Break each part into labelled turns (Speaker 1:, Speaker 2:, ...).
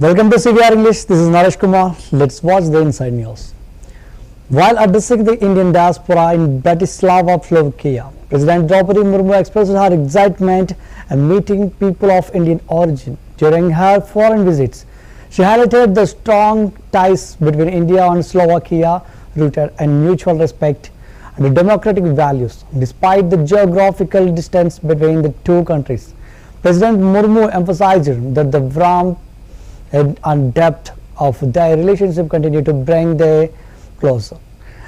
Speaker 1: Welcome to CVR English. This is Naresh Kumar. Let's watch the inside news. While addressing the Indian diaspora in Bratislava, Slovakia, President Draupadi Murmu expressed her excitement at meeting people of Indian origin during her foreign visits. She highlighted the strong ties between India and Slovakia, rooted in mutual respect and democratic values. Despite the geographical distance between the two countries, President Murmu emphasized that the warmth and depth of their relationship continue to bring them closer.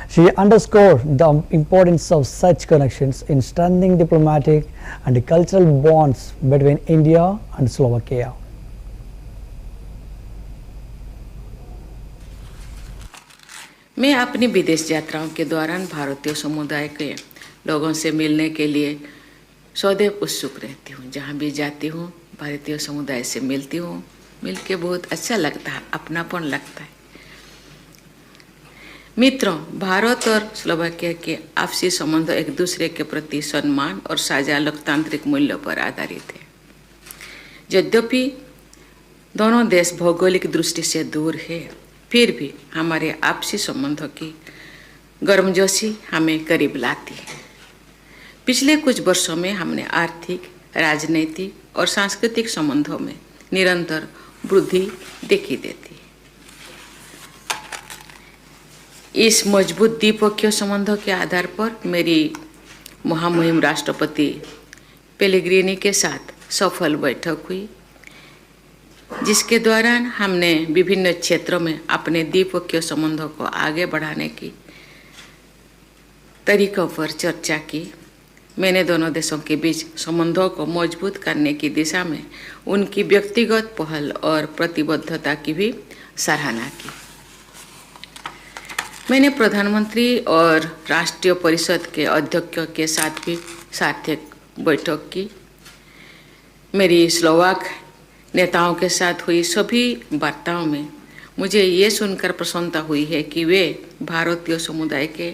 Speaker 1: She underscored the importance of such connections in strengthening diplomatic and cultural bonds between India and Slovakia.
Speaker 2: मैं अपनी विदेश यात्राओं के दौरान भारतीय समुदाय के लोगों से मिलने के लिए सदैव उत्सुक रहती हूँ। जहाँ भी जाती हूँ भारतीय समुदाय से मिलती हूँ, मिल के बहुत अच्छा लगता है, अपनापन लगता है। मित्रों, भारत और स्लोवाकिया के आपसी संबंध एक दूसरे के प्रति सम्मान और साझा लोकतांत्रिक मूल्यों पर आधारित है। यद्यपि दोनों देश भौगोलिक दृष्टि से दूर है, फिर भी हमारे आपसी संबंधों की गर्मजोशी हमें करीब लाती है। पिछले कुछ वर्षों में हमने आर्थिक, राजनीतिक और सांस्कृतिक संबंधों में निरंतर वृद्धि देखी देती है। इस मजबूत द्विपक्षीय संबंधों के आधार पर मेरी महामहिम राष्ट्रपति पेलेग्रिनी के साथ सफल बैठक हुई, जिसके दौरान हमने विभिन्न क्षेत्रों में अपने द्विपक्षीय संबंधों को आगे बढ़ाने की तरीकों पर चर्चा की। मैंने दोनों देशों के बीच संबंधों को मजबूत करने की दिशा में उनकी व्यक्तिगत पहल और प्रतिबद्धता की भी सराहना की। मैंने प्रधानमंत्री और राष्ट्रीय परिषद के अध्यक्षों के साथ भी सार्थक बैठक की। मेरी स्लोवाक नेताओं के साथ हुई सभी वार्ताओं में मुझे ये सुनकर प्रसन्नता हुई है कि वे भारतीय समुदाय के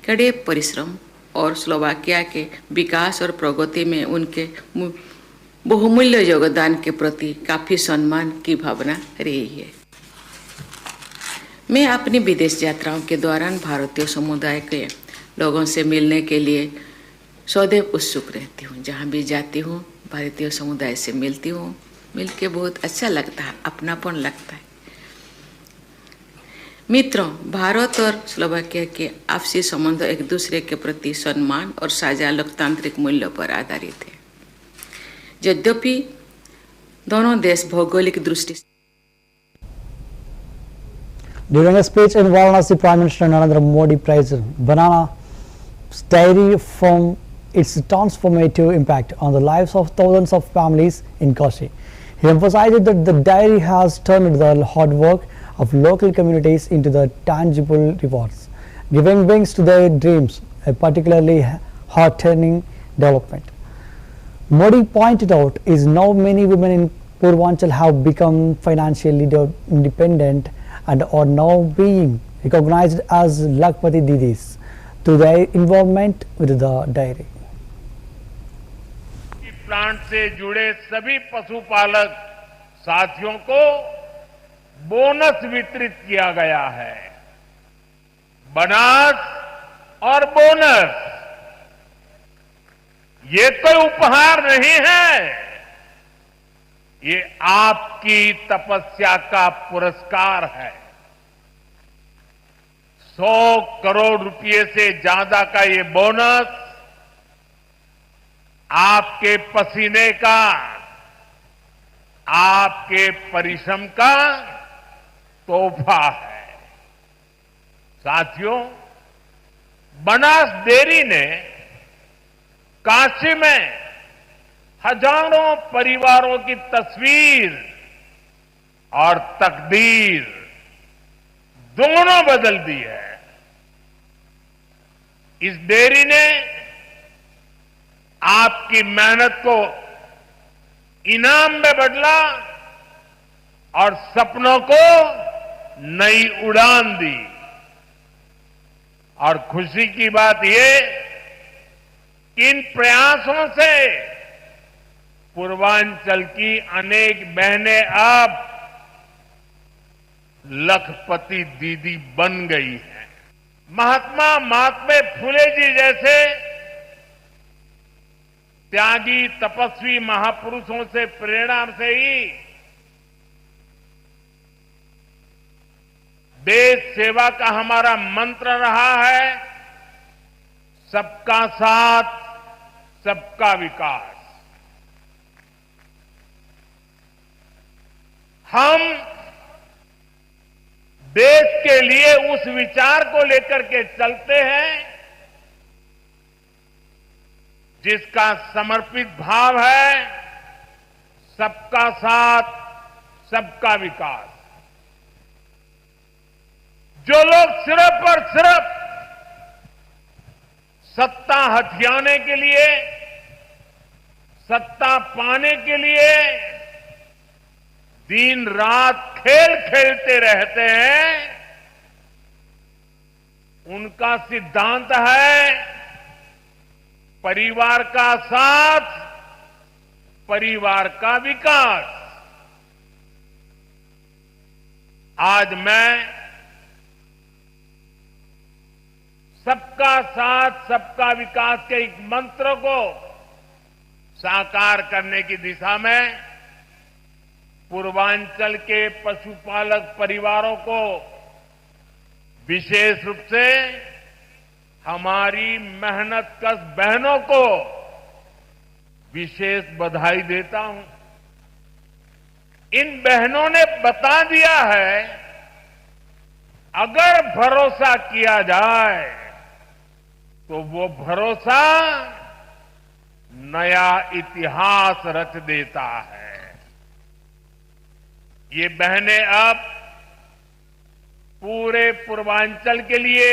Speaker 2: कड़े परिश्रम और स्लोवाकिया के विकास और प्रगति में उनके बहुमूल्य योगदान के प्रति काफ़ी सम्मान की भावना रही है। मैं अपनी विदेश यात्राओं के दौरान भारतीय समुदाय के लोगों से मिलने के लिए सदैव उत्सुक रहती हूँ। जहाँ भी जाती हूँ भारतीय समुदाय से मिलती हूँ, मिल के बहुत अच्छा लगता है, अपनापन लगता है। मित्रों, भारत और स्लोवाकिया के आपसी संबंध एक दूसरे के प्रति सम्मान और साझा लोकतांत्रिक मूल्यों पर आधारित है। यद्यपि दोनों देश भौगोलिक दृष्टि से
Speaker 1: During a speech in Varanasi, Prime Minister Narendra Modi praised Banana Dairy for its transformative impact on the lives of thousands of families in Kashi. He emphasized that the dairy has turned the hard work of local communities into the tangible rewards, giving wings to their dreams, a particularly heart-turning development. Modi pointed out is now many women in Purvanchal have become financially independent and are now being recognized as Lakpati Didis through their involvement with the dairy.
Speaker 3: Plant से जुड़े सभी पशुपालक साथियों को bonus वितरित किया गया है। बोनस और बोनस ये कोई उपहार नहीं है, ये आपकी तपस्या का पुरस्कार है। 100 करोड़ रुपए से ज्यादा का ये बोनस आपके पसीने का, आपके परिश्रम का तोहफा है। साथियों, बनास डेयरी ने काशी में हजारों परिवारों की तस्वीर और तकदीर दोनों बदल दी है। इस डेयरी ने आपकी मेहनत को इनाम में बदला और सपनों को नई उड़ान दी। और खुशी की बात ये कि इन प्रयासों से पूर्वांचल की अनेक बहनें अब लखपति दीदी बन गई है। महात्मे फुले जी जैसे त्यागी तपस्वी महापुरुषों से प्रेरणा से ही देश सेवा का हमारा मंत्र रहा है, सबका साथ सबका विकास। हम देश के लिए उस विचार को लेकर के चलते हैं जिसका समर्पित भाव है सबका साथ सबका विकास। जो लोग सिर्फ और सिर्फ सत्ता हथियाने के लिए, सत्ता पाने के लिए दिन रात खेल खेलते रहते हैं, उनका सिद्धांत है परिवार का साथ, परिवार का विकास। आज मैं सबका साथ सबका विकास के एक मंत्र को साकार करने की दिशा में पूर्वांचल के पशुपालक परिवारों को, विशेष रूप से हमारी मेहनतकश बहनों को विशेष बधाई देता हूं। इन बहनों ने बता दिया है, अगर भरोसा किया जाए तो वो भरोसा नया इतिहास रच देता है। ये बहनें अब पूरे पूर्वांचल के लिए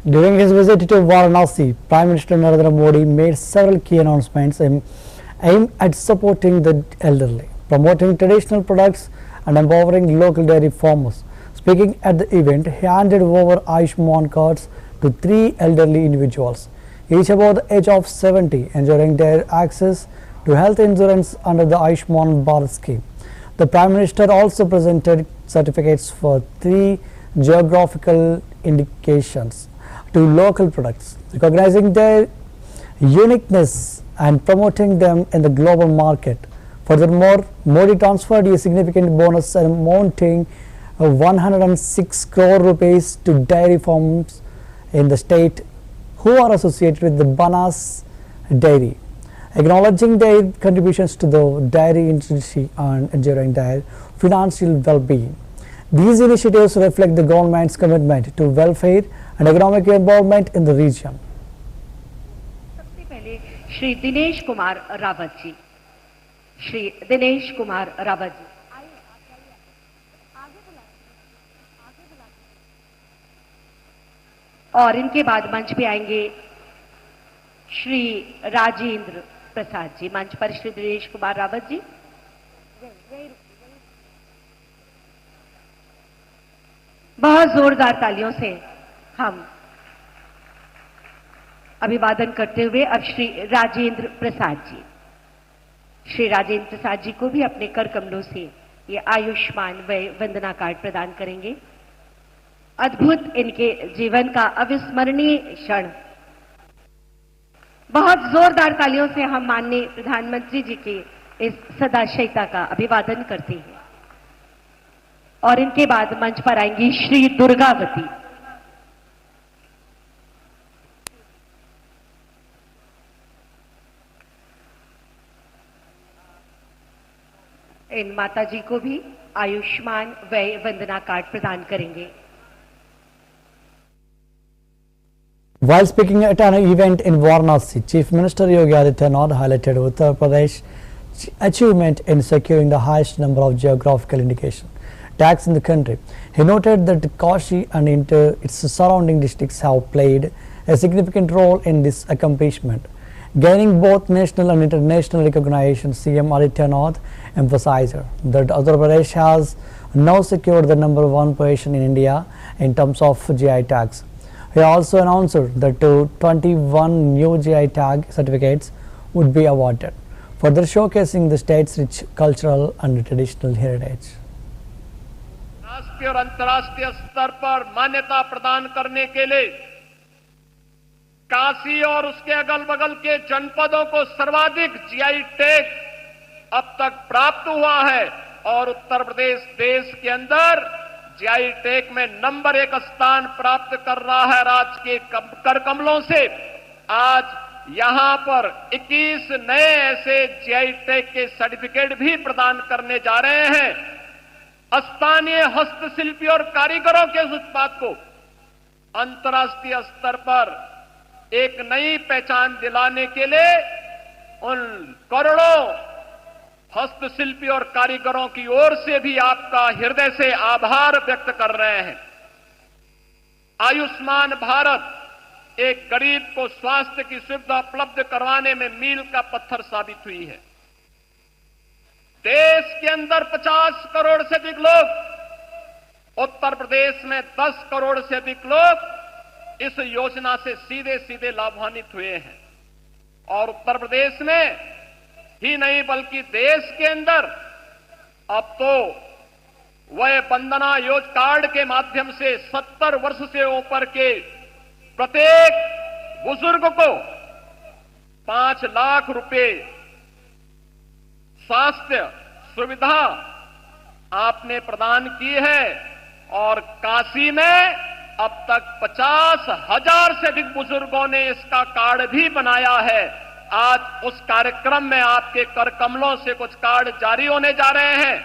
Speaker 1: During his visit to Varanasi, Prime Minister Narendra Modi made several key announcements aimed at supporting the elderly, promoting traditional products and empowering local dairy farmers. Speaking at the event, he handed over Ayushman cards to 3 elderly individuals, each above the age of 70, ensuring their access to health insurance under the Ayushman Bharat scheme. The Prime Minister also presented certificates for 3 geographical indications to local products, recognizing their uniqueness and promoting them in the global market. Furthermore, Modi transferred a significant bonus amounting 106 crore rupees to dairy farms in the state who are associated with the Banas Dairy, acknowledging their contributions to the dairy industry and ensuring their financial well-being. These initiatives reflect the government's commitment to welfare and economic involvement in the region.
Speaker 4: सबसे पहले श्री दिनेश कुमार रावत जी, श्री दिनेश कुमार रावत जी और इनके बाद मंच पे आएंगे श्री राजेंद्र प्रसाद जी। मंच पर श्री दिनेश कुमार रावत जी। बहुत जोरदार तालियों से हम अभिवादन करते हुए अब श्री राजेंद्र प्रसाद जी, श्री राजेंद्र प्रसाद जी को भी अपने कर कमलों से ये आयुष्मान वय वंदना कार्ड प्रदान करेंगे। अद्भुत इनके जीवन का अविस्मरणीय क्षण। बहुत जोरदार तालियों से हम माननीय प्रधानमंत्री जी के इस सदाशयता का अभिवादन करते हैं। और इनके बाद मंच पर आएंगी श्री दुर्गावती। इन माता जी को भी आयुष्मान वय वंदना कार्ड प्रदान करेंगे।
Speaker 1: While speaking at an event in Varanasi, Chief Minister Yogi Adityanath highlighted Uttar Pradesh's achievement in securing the highest number of geographical indication tags in the country. He noted that Kashi and its surrounding districts have played a significant role in this accomplishment, gaining both national and international recognition. CM Adityanath emphasized that Uttar Pradesh has now secured the #1 position in India in terms of GI tags. He also announced that 21 new GI tag certificates would be awarded. further showcasing the state's rich cultural and traditional heritage.
Speaker 5: राष्ट्रीय और अंतर्राष्ट्रीय स्तर पर मान्यता प्रदान करने के लिए काशी और उसके अगल बगल के जनपदों को सर्वाधिक जीआई टैग अब तक प्राप्त हुआ है और उत्तर प्रदेश देश के अंदर जीआई टैग में नंबर 1 स्थान प्राप्त कर रहा है राज्य के कर कमलों से। आज यहां पर 21 नए ऐसे जीआई टैग के सर्टिफिकेट भी प्रदान करने जा रहे हैं। स्थानीय हस्तशिल्पी और कारीगरों के उस उत्पाद को अंतर्राष्ट्रीय स्तर पर एक नई पहचान दिलाने के लिए उन करोड़ों हस्तशिल्पी और कारीगरों की ओर से भी आपका हृदय से आभार व्यक्त कर रहे हैं। आयुष्मान भारत एक गरीब को स्वास्थ्य की सुविधा उपलब्ध करवाने में मील का पत्थर साबित हुई है। देश के अंदर 50 करोड़ से अधिक लोग, उत्तर प्रदेश में 10 करोड़ से अधिक लोग इस योजना से सीधे सीधे लाभान्वित हुए हैं और उत्तर प्रदेश में ही नहीं बल्कि देश के अंदर अब तो वह वंदना योजना कार्ड के माध्यम से 70 वर्ष से ऊपर के प्रत्येक बुजुर्ग को 5 लाख रुपए स्वास्थ्य सुविधा आपने प्रदान की है और काशी में अब तक 50,000 से अधिक बुजुर्गों ने इसका कार्ड भी बनाया है। आज उस कार्यक्रम में आपके कर कमलों से कुछ कार्ड जारी होने जा रहे हैं,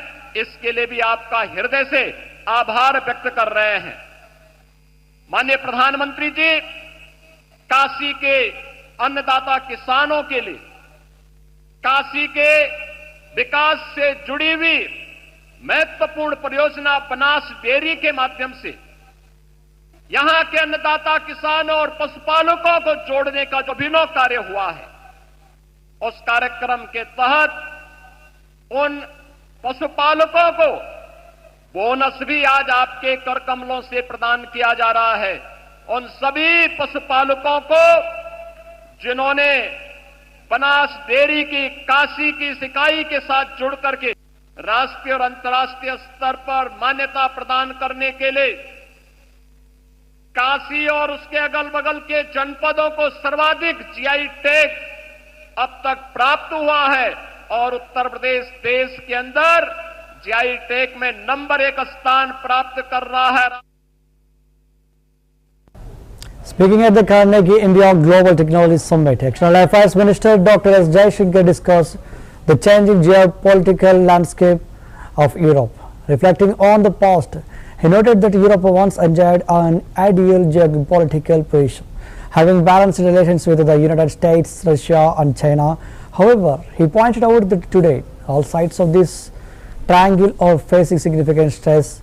Speaker 5: इसके लिए भी आपका हृदय से आभार व्यक्त कर रहे हैं। माननीय प्रधानमंत्री जी, काशी के अन्नदाता किसानों के लिए काशी के विकास से जुड़ी हुई महत्वपूर्ण परियोजना बनास डेयरी के माध्यम से यहां के अन्नदाता किसानों और पशुपालकों को जोड़ने का जो अभिनव कार्य हुआ है, उस कार्यक्रम के तहत उन पशुपालकों को बोनस भी आज आपके कर कमलों से प्रदान किया जा रहा है। उन सभी पशुपालकों को जिन्होंने बनास डेयरी की काशी की इकाई के साथ जुड़ करके राष्ट्रीय और अंतर्राष्ट्रीय स्तर पर मान्यता प्रदान करने के लिए काशी और उसके अगल बगल के जनपदों को सर्वाधिक जीआई टैग अब तक प्राप्त हुआ है और उत्तर प्रदेश देश के अंदर जीआई टैग में नंबर 1 स्थान प्राप्त कर रहा है।
Speaker 1: Speaking at the Carnegie India Global Technology Summit, External Affairs Minister Dr. S. Jaishankar discussed the changing geopolitical landscape of Europe. Reflecting on the past, he noted that Europe once enjoyed an ideal geopolitical position, having balanced relations with the United States, Russia and China. However, he pointed out that today all sides of this triangle are facing significant stress.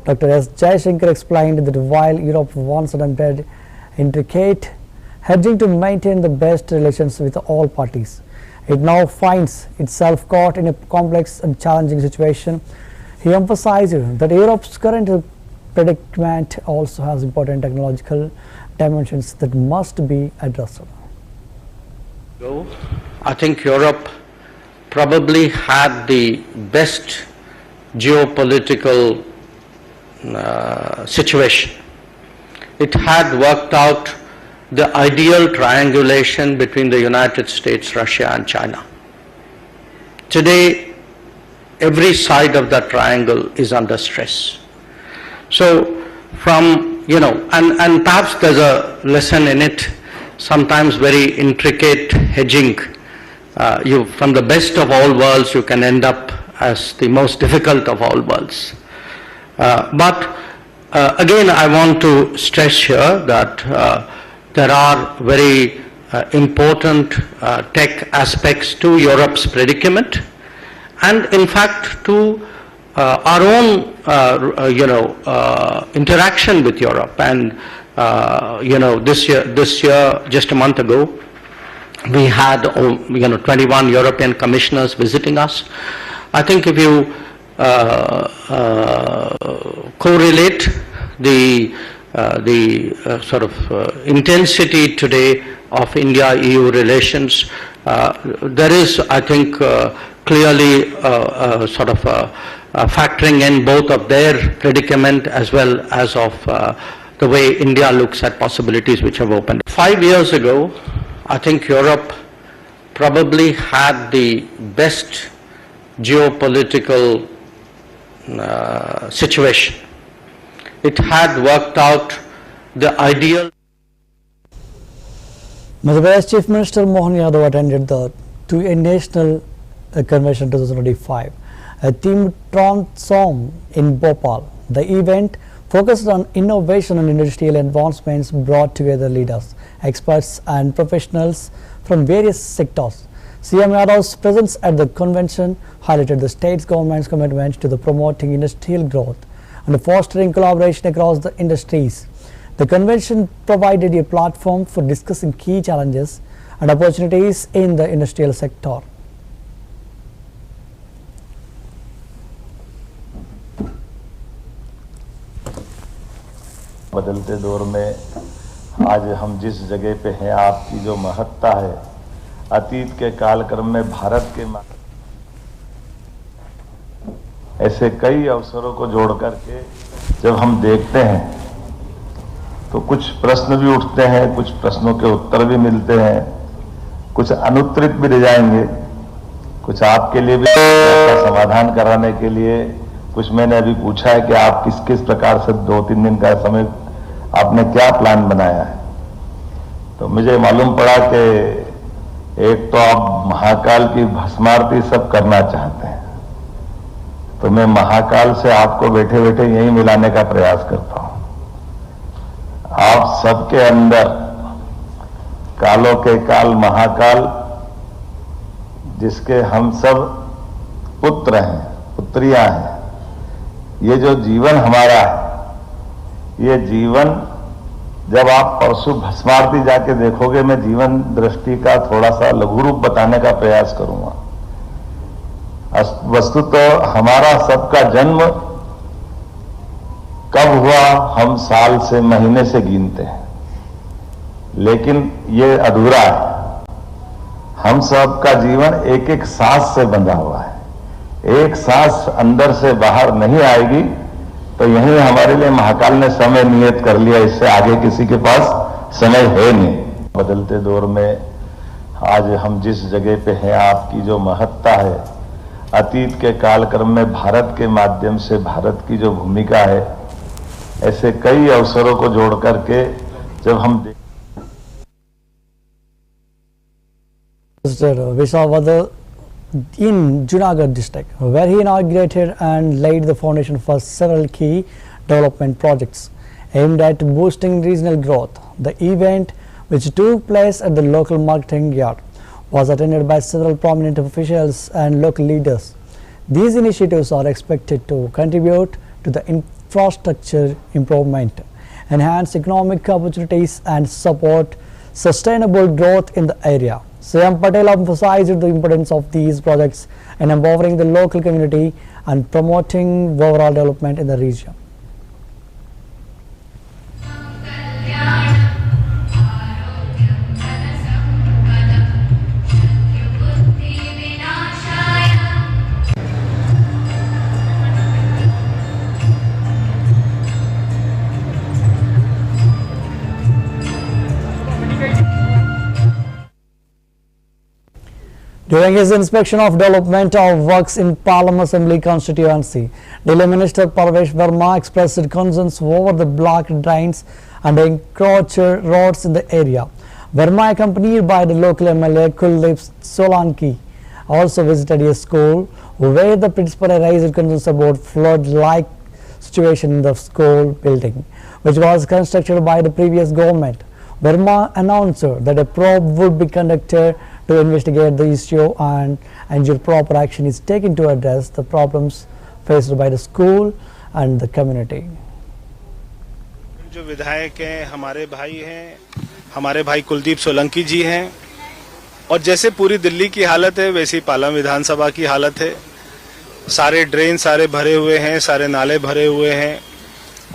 Speaker 1: Dr. S. Jaishankar explained that while Europe once attempted intricate hedging to maintain the best relations with all parties, it now finds itself caught in a complex and challenging situation. He emphasized that Europe's current predicament also has important technological dimensions that must be addressed.
Speaker 6: I think Europe probably had the best geopolitical situation. It had worked out the ideal triangulation between the United States, Russia and China. Today, every side of that triangle is under stress. So from, and perhaps there's a lesson in it, sometimes very intricate hedging. From the best of all worlds, you can end up as the most difficult of all worlds. Again, I want to stress here that there are very important tech aspects to Europe's predicament, and in fact to our own interaction with Europe. And this year, just a month ago, we had 21 European commissioners visiting us. I think if you correlate the sort of intensity today of India-EU relations. There is, I think, clearly sort of factoring in both of their predicament as well as of the way India looks at possibilities which have opened. 5 years ago, I think Europe probably had the best geopolitical situation. It had worked out the ideal.
Speaker 1: Madhya Pradesh Chief Minister Mohan Yadav attended the National Convention 2025, a theme Transform in Bhopal. The event focused on innovation and industrial advancements, brought together leaders, experts and professionals from various sectors. CM Yadav's presence at the convention highlighted the state's government's commitment to the promoting industrial growth and fostering collaboration across the industries. The convention provided a platform for discussing key challenges and opportunities in the industrial sector.
Speaker 7: बदलते दौर में आज हम जिस जगह पे हैं, आपकी जो महत्ता है, अतीत के कालक्रम में भारत के ऐसे कई अवसरों को जोड़ करके जब हम देखते हैं तो कुछ प्रश्न भी उठते हैं, कुछ प्रश्नों के उत्तर भी मिलते हैं, कुछ अनुत्तरित भी रह जाएंगे, कुछ आपके लिए भी समाधान कराने के लिए कुछ मैंने अभी पूछा है कि आप किस किस प्रकार से 2-3 दिन का समय आपने क्या प्लान बनाया है। तो मुझे मालूम पड़ा कि एक तो आप महाकाल की भस्मारती सब करना चाहते हैं, तो मैं महाकाल से आपको बैठे बैठे यही मिलाने का प्रयास करता हूं। आप सबके अंदर कालों के काल महाकाल, जिसके हम सब पुत्र हैं, पुत्रियां हैं, ये जो जीवन हमारा है, ये जीवन जब आप परसों भस्मारती जाके देखोगे, मैं जीवन दृष्टि का थोड़ा सा लघु रूप बताने का प्रयास करूंगा। वस्तु तो हमारा सबका जन्म कब हुआ हम साल से महीने से गिनते हैं, लेकिन ये अधूरा है। हम सबका जीवन एक एक सांस से बंधा हुआ है। एक सांस अंदर से बाहर नहीं आएगी तो यही हमारे लिए महाकाल ने समय नियत कर लिया, इससे आगे किसी के पास समय है नहीं। बदलते दौर में आज हम जिस जगह पे हैं, आपकी जो महत्ता है, अतीत के कालक्रम में भारत के माध्यम से भारत की जो भूमिका है, ऐसे कई अवसरों को जोड़ करके जब हम
Speaker 1: Vishavada in Junagadh district, where he inaugurated and laid the foundation for several key development projects aimed at boosting regional growth. The event, which took place at the local marketing yard, was attended by several prominent officials and local leaders. These initiatives are expected to contribute to the infrastructure improvement, enhance economic opportunities and support sustainable growth in the area. CM Patel emphasized the importance of these projects in empowering the local community and promoting overall development in the region. During his inspection of development of works in Palam Assembly constituency, Delhi Minister Parvesh Verma expressed concerns over the blocked drains and encroached roads in the area. Verma, accompanied by the local MLA Kuldeep Solanki, also visited a school where the principal raised concerns about flood-like situation in the school building, which was constructed by the previous government. Verma announced that a probe would be conducted to investigate the issue and ensure proper action is taken to address the problems faced by the school and the community.
Speaker 8: जो विधायक हैं हमारे भाई कुलदीप सोलंकी जी हैं, और जैसे पूरी दिल्ली की हालत है वैसी पालम विधानसभा की हालत है। सारे ड्रेन सारे भरे हुए हैं, सारे नाले भरे हुए हैं,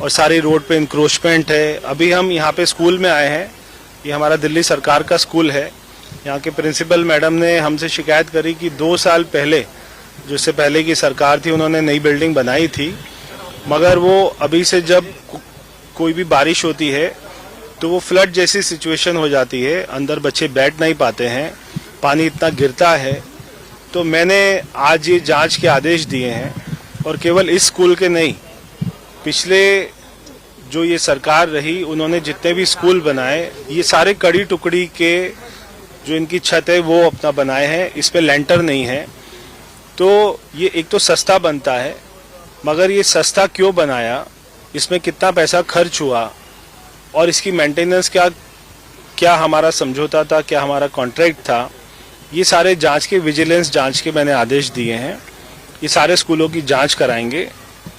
Speaker 8: और सारी रोड पे इंक्रोचमेंट है। अभी हम यहाँ पे स्कूल में आए हैं, ये हमारा दिल्ली सरकार का स्कूल है। यहाँ के प्रिंसिपल मैडम ने हमसे शिकायत करी कि 2 साल पहले, जो इससे पहले की सरकार थी, उन्होंने नई बिल्डिंग बनाई थी, मगर वो अभी से जब कोई भी बारिश होती है तो वो फ्लड जैसी सिचुएशन हो जाती है, अंदर बच्चे बैठ नहीं पाते हैं, पानी इतना गिरता है। तो मैंने आज ये जांच के आदेश दिए हैं, और केवल इस स्कूल के नहीं, पिछले जो ये सरकार रही उन्होंने जितने भी स्कूल बनाए, ये सारे कड़ी टुकड़ी के जो इनकी छत है वो अपना बनाए हैं, इस पे लेंटर नहीं है। तो ये एक तो सस्ता बनता है, मगर ये सस्ता क्यों बनाया, इसमें कितना पैसा खर्च हुआ और इसकी मेंटेनेंस क्या हमारा समझौता था, क्या हमारा कॉन्ट्रैक्ट था, ये सारे जांच के, विजिलेंस जांच के मैंने आदेश दिए हैं। ये सारे स्कूलों की जांच कराएंगे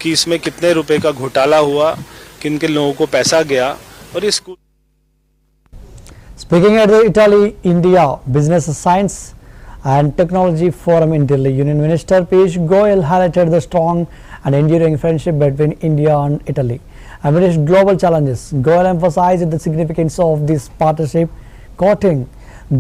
Speaker 8: कि इसमें कितने रुपए का घोटाला हुआ, किन किन लोगों को पैसा गया, और ये school.
Speaker 1: Speaking at the Italy-India Business Science and Technology Forum in Delhi, Union Minister Piyush Goyal highlighted the strong and enduring friendship between India and Italy. Amidst global challenges, Goyal emphasized the significance of this partnership, quoting,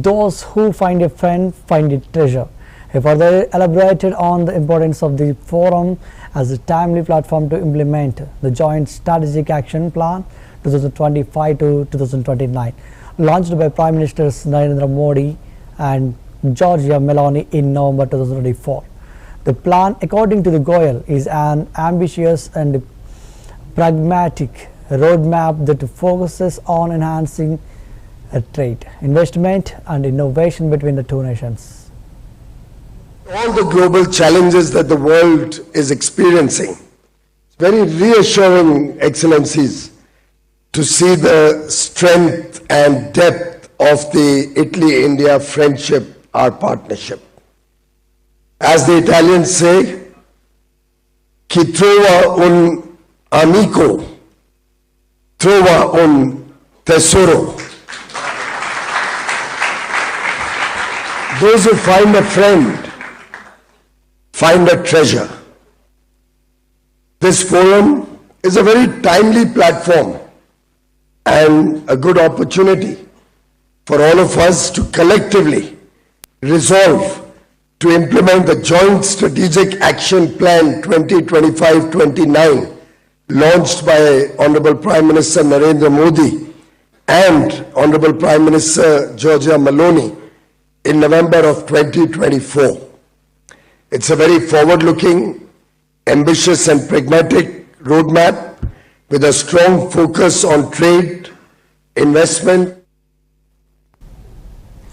Speaker 1: "Those who find a friend find a treasure." He further elaborated on the importance of the forum as a timely platform to implement the Joint Strategic Action Plan 2025 to 2029, launched by Prime Ministers Narendra Modi and Giorgia Meloni in November 2024. The plan, according to the Goyal, is an ambitious and pragmatic roadmap that focuses on enhancing trade, investment and innovation between the two nations.
Speaker 9: All the global challenges that the world is experiencing, it's very reassuring, Excellencies, to see the strength and depth of the Italy-India friendship, our partnership. As the Italians say, chi trova un amico, trova un tesoro. Those who find a friend find a treasure. This forum is a very timely platform and a good opportunity for all of us to collectively resolve to implement the Joint Strategic Action Plan 2025-29 launched by Honorable Prime Minister Narendra Modi and Honorable Prime Minister Giorgia Meloni in November of 2024. It's a very forward-looking, ambitious and pragmatic roadmap with a strong focus on trade, investment.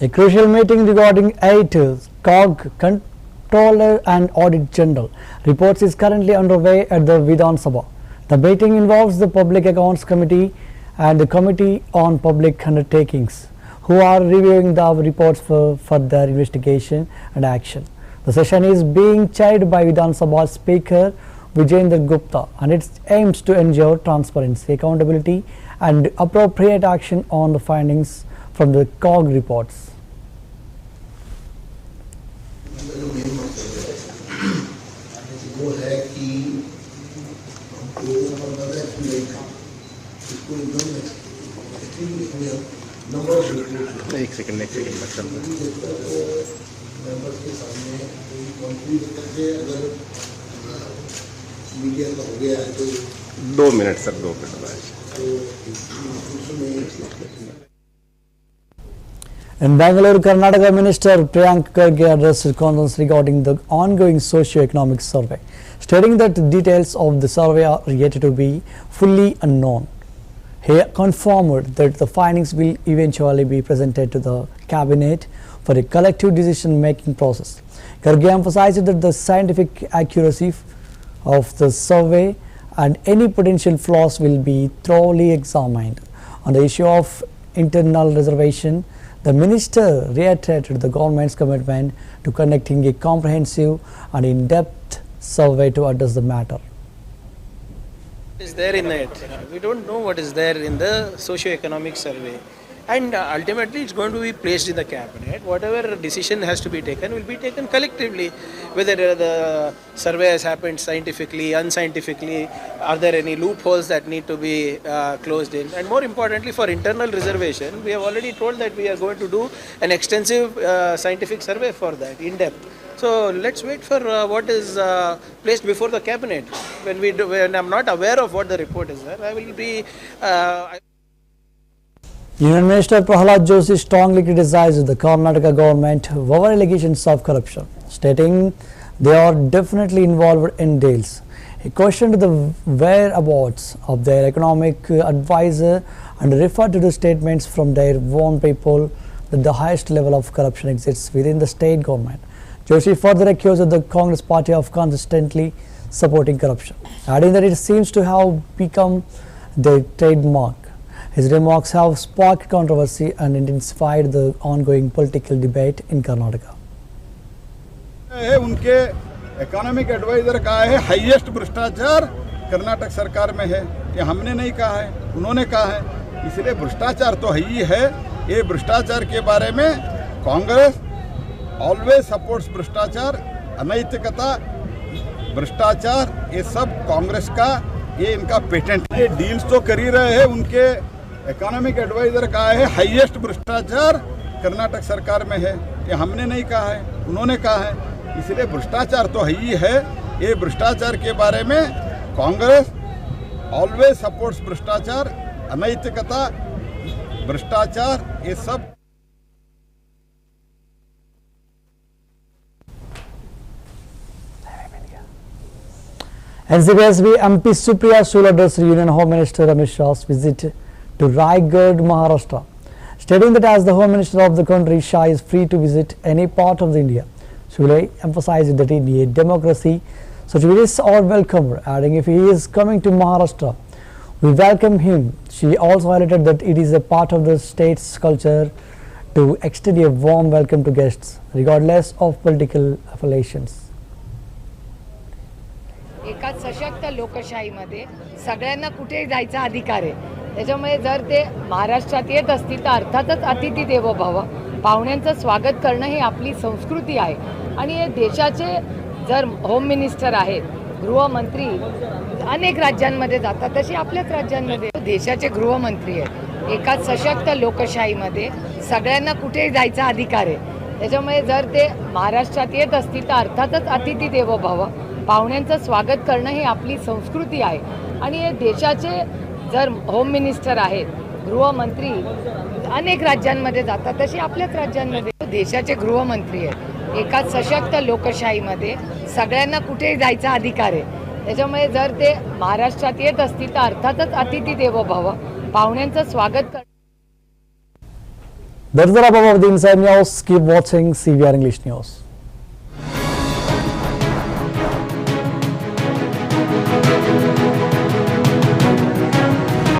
Speaker 1: A crucial meeting regarding 8 COG Controller and Audit General reports is currently underway at the Vidhan Sabha. The meeting involves the Public Accounts Committee and the Committee on Public Undertakings, who are reviewing the reports for further investigation and action. The session is being chaired by Vidhan Sabha Speaker Vijayendra Gupta, and it aims to ensure transparency, accountability and appropriate action on the findings from the COG reports.
Speaker 10: वो है कि
Speaker 11: एक second
Speaker 10: members के सामने complete करके अगर media का हो गया है तो
Speaker 11: 2 minute sir, 2 minute.
Speaker 1: In Bangalore, Karnataka Minister Priyank Kharge addressed concerns regarding the ongoing socio-economic survey, stating that the details of the survey are yet to be fully unknown. He confirmed that the findings will eventually be presented to the cabinet for a collective decision-making process. Kharge emphasized that the scientific accuracy of the survey and any potential flaws will be thoroughly examined. On the issue of internal reservation, the minister reiterated the government's commitment to conducting a comprehensive and in-depth survey to address the matter.
Speaker 12: Is there in it? We don't know what is there in the socio-economic survey. and ultimately it's going to be placed in the cabinet. Whatever decision has to be taken will be taken collectively, whether the survey has happened scientifically, unscientifically, are there any loopholes that need to be closed in, and more importantly for internal reservation, we have already told that we are going to do an extensive scientific survey for that, in depth. So let's wait for what is placed before the cabinet. When I'm not aware of what the report is there, I will be.
Speaker 1: Union Minister Prahalad Joshi strongly criticized the Karnataka government over allegations of corruption, stating they are definitely involved in deals. He questioned the whereabouts of their economic advisor and referred to the statements from their own people that the highest level of corruption exists within the state government. Joshi further accused the Congress party of consistently supporting corruption, adding that it seems to have become their trademark. His remarks have sparked controversy and intensified the ongoing political debate in Karnataka.
Speaker 13: उनके economic adviser कहा है highest भ्रष्टाचार कर्नाटक सरकार में है, ये हमने नहीं कहा है, उन्होंने कहा है, इसलिए भ्रष्टाचार तो है ही है। ये भ्रष्टाचार के बारे में कांग्रेस ऑलवेज सपोर्ट्स भ्रष्टाचार, अनैतिकता, भ्रष्टाचार, ये सब कांग्रेस का ये इनका पेटेंट। ये डील्स तो कर ही रहे हैं, उनके इकोनॉमिक एडवाइजर कहा है हाईएस्ट भ्रष्टाचार कर्नाटक सरकार में है, ये हमने नहीं कहा है, उन्होंने कहा है, इसलिए भ्रष्टाचार तो है ही है। ये भ्रष्टाचार के बारे में कांग्रेस ऑलवेज सपोर्ट्स भ्रष्टाचार, अनैतिकता, भ्रष्टाचार, ये सब।
Speaker 1: NCPSB MP Supriya Sule addressed Union Home Minister Amit Shah's visit to Raigad, Maharashtra, stating that as the Home Minister of the country, Shah is free to visit any part of India. Sule emphasized that in a democracy, such visits are welcome, adding if he is coming to Maharashtra, we welcome him. She also highlighted that it is a part of the state's culture to extend a warm welcome to guests, regardless of political affiliations.
Speaker 14: एका सशक्त लोकशाहीमध्ये सगळ्यांना कुठेही जायचा अधिकार आहे, त्याच्यामुळे जर ते महाराष्ट्रात येत असतील तर अर्थातच अतिथी देवो भव, पाहुण्यांचं स्वागत करणं ही आपली संस्कृती आहे. आणि हे देशाचे जर होम मिनिस्टर आहेत, गृहमंत्री अनेक राज्यांमध्ये जातात, तशी आपल्याच राज्यांमध्ये देशाचे गृहमंत्री आहेत. एका सशक्त लोकशाहीमध्ये सगळ्यांना कुठेही जायचा अधिकार आहे, त्याच्यामुळे जर ते महाराष्ट्रात येत असतील तर अर्थातच अतिथी देवो भव, पाहुण्यांचं स्वागत करणं ही आपली संस्कृती आहे. आणि हे देशाचे जर होम मिनिस्टर आहेत, गृहमंत्री अनेक राज्यांमध्ये जातात, तशी आपल्याच राज्यांमध्ये देशाचे गृहमंत्री आहेत. एका सशक्त लोकशाहीमध्ये सगळ्यांना कुठेही जायचा अधिकार आहे, त्याच्यामुळे जर ते महाराष्ट्रात येत असतील तर अर्थातच अतिथी देवो भव, पाहुण्यांचं स्वागत करणं.
Speaker 1: That's the wrap up of the Inside News. Keep watching CVR English News.